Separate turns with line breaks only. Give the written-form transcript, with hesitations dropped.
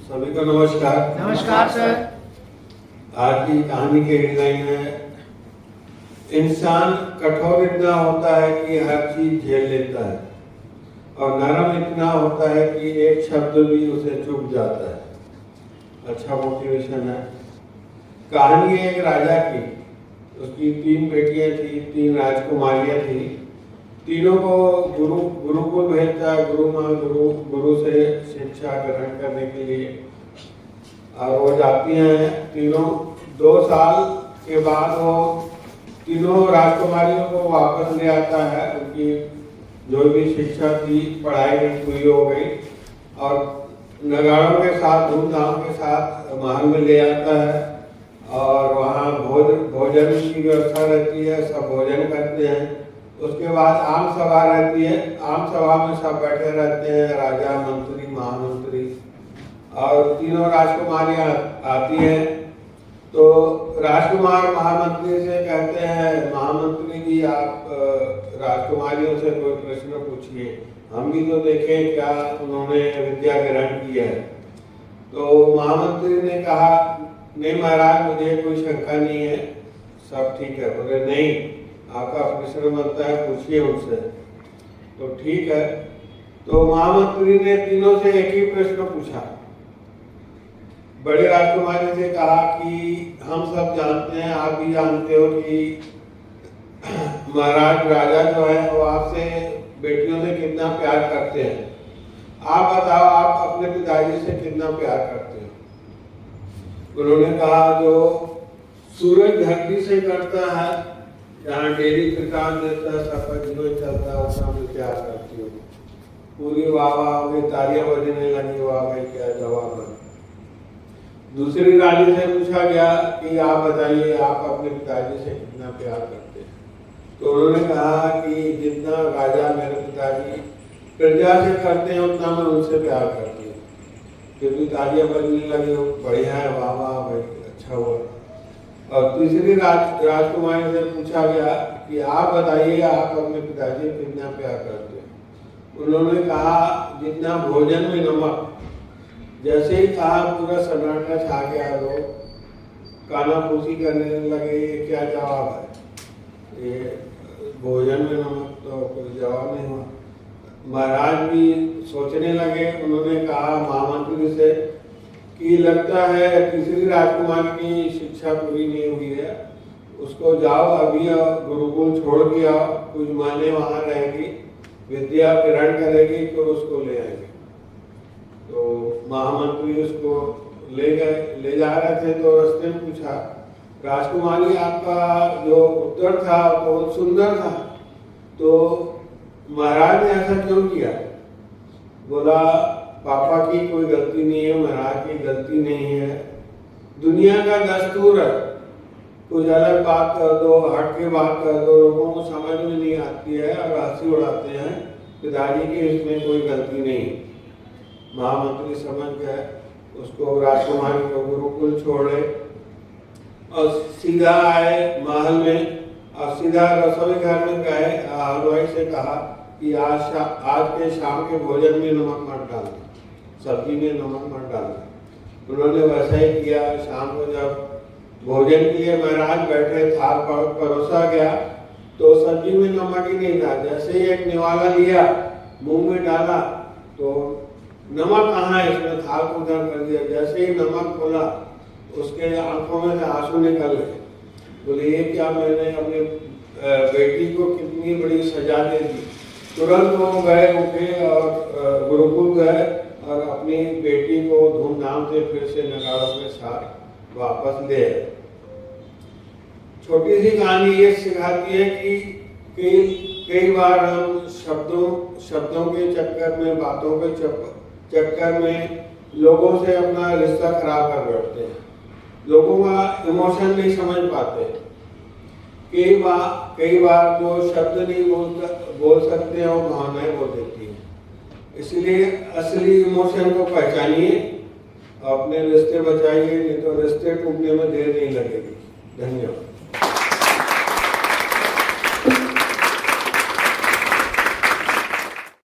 सभी को नमस्कार।
नमस्कार सर।
आज की कहानी के हेडलाइन है, इंसान कठोर इतना होता है कि हर चीज झेल लेता है और नरम इतना होता है कि एक शब्द भी उसे चुभ जाता है। अच्छा मोटिवेशन है। कहानी है एक राजा की। उसकी 3 बेटियां थी, 3 राजकुमारियां थी। तीनों को गुरुकुल भेजता है, गुरु से शिक्षा ग्रहण करने के लिए। और वो जाती हैं तीनों। 2 साल के बाद वो तीनों राजकुमारियों को वापस ले आता है। उनकी जो भी शिक्षा थी, पढ़ाई पूरी हो गई और नगाड़ों के साथ, धूमधाम के साथ महल में ले आता है और वहाँ भोजन की व्यवस्था रहती है। सब भोजन करते हैं। उसके बाद आम सभा रहती है। आम सभा में सब बैठे रहते हैं, राजा, मंत्री, महामंत्री, और तीनों राजकुमारियां आती हैं। तो राजकुमार महामंत्री से कहते हैं, महामंत्री जी आप राजकुमारियों से कोई प्रश्न पूछिए, हम भी तो देखें क्या उन्होंने विद्या ग्रहण की है। तो महामंत्री ने कहा, नहीं महाराज, मुझे कोई शंका नहीं है, सब ठीक है। बोले नहीं, आपका प्रश्न बनता है, पूछिए उनसे। तो ठीक है। तो महामंत्री ने तीनों से एक ही प्रश्न पूछा। बड़े राजकुमारी से कहा कि हम सब जानते हैं, आप भी जानते हो कि महाराज राजा जो है वो आपसे, बेटियों से कितना प्यार करते हैं। आप बताओ, आप अपने पिताजी से कितना प्यार करते हो। उन्होंने कहा, जो सूरज धरती से करता है, जहाँ डेली प्रकाश देता है, सबका जीवन चलता है, उसका मैं प्यार करती हूँ। पूरी वाह वाह, तालियां बजने लगी, वाह भाई क्या जवाब है। दूसरी रानी से पूछा गया कि आप बताइए, आप अपने पिताजी से कितना प्यार करते हैं। तो उन्होंने कहा कि जितना राजा मेरे पिताजी प्रजा से करते हैं, उतना मैं उनसे प्यार करती हूँ। क्योंकि तालियां बजने लगी, बढ़िया है, वाह वाह भाई, अच्छा हुआ। और तीसरी राजकुमारी से पूछा गया कि आप बताइए, आप अपने पिताजी से कितना प्यार करते हैं। उन्होंने कहा, जितना भोजन में नमक। जैसे ही कहा, पूरा सन्नाटा छा गया। लोग कानाफूसी करने लगे, ये क्या जवाब है, ये भोजन में नमक, तो कोई जवाब नहीं हुआ। महाराज भी सोचने लगे। उन्होंने कहा महामंत्री से कि लगता है तीसरी राजकुमारी की शिक्षा पूरी नहीं हुई है, उसको जाओ अभी गुरुकुल छोड़ के आओ, कुछ महीने वहाँ रहेगी, विद्या ग्रहण करेगी, तो उसको ले आएंगे। तो महामंत्री उसको ले जा रहे थे। तो रास्ते में पूछा, राजकुमारी आपका जो उत्तर था वो बहुत सुंदर था, तो महाराज ने ऐसा क्यों किया। बोला, पापा की कोई गलती नहीं है, महाराज की गलती नहीं है, दुनिया का दस्तूर है। कुछ अलग बात कर दो, हट के बात कर दो, लोगों को समझ में नहीं आती है और हंसी उड़ाते हैं। पिताजी की इसमें कोई गलती नहीं। महामंत्री समझ गए। उसको, राजकुमारी को गुरुकुल छोड़े और सीधा आए महल में और सीधा रसोई घर में गए। हलवाई से कहा कि आज के शाम के भोजन में नमक मत डालना, सब्जी में नमक मत डालना। उन्होंने वैसा ही किया। शाम को जब भोजन के लिए महाराज बैठे, थाल परोसा गया, तो सब्जी में नमक ही नहीं था। जैसे ही एक निवाला लिया, मुंह में डाला, तो नमक कहाँ है, इसमें थाल को उधर कर दिया। जैसे ही नमक खोला, उसके आंखों में से आंसू निकल गए। बोले, ये क्या, मैंने अपनी बेटी को कितनी बड़ी सजा दे दी। तुरंत वो गए, उठे और गुरुकुल गए और अपनी बेटी को धूमधाम से फिर से नगाड़ों के साथ वापस ले आए। छोटी सी कहानी ये सिखाती है कि कई बार हम शब्दों के चक्कर में, बातों के चक्कर में लोगों से अपना रिश्ता खराब कर बैठते हैं। लोगों का इमोशन नहीं समझ पाते। कई बार जो शब्द नहीं बोल सकते हैं, वो भावनाएं बोल देती हैं। इसलिए असली इमोशन को पहचानिए, अपने रिश्ते बचाइए, नहीं तो रिश्ते टूटने में देर नहीं लगेगी। धन्यवाद।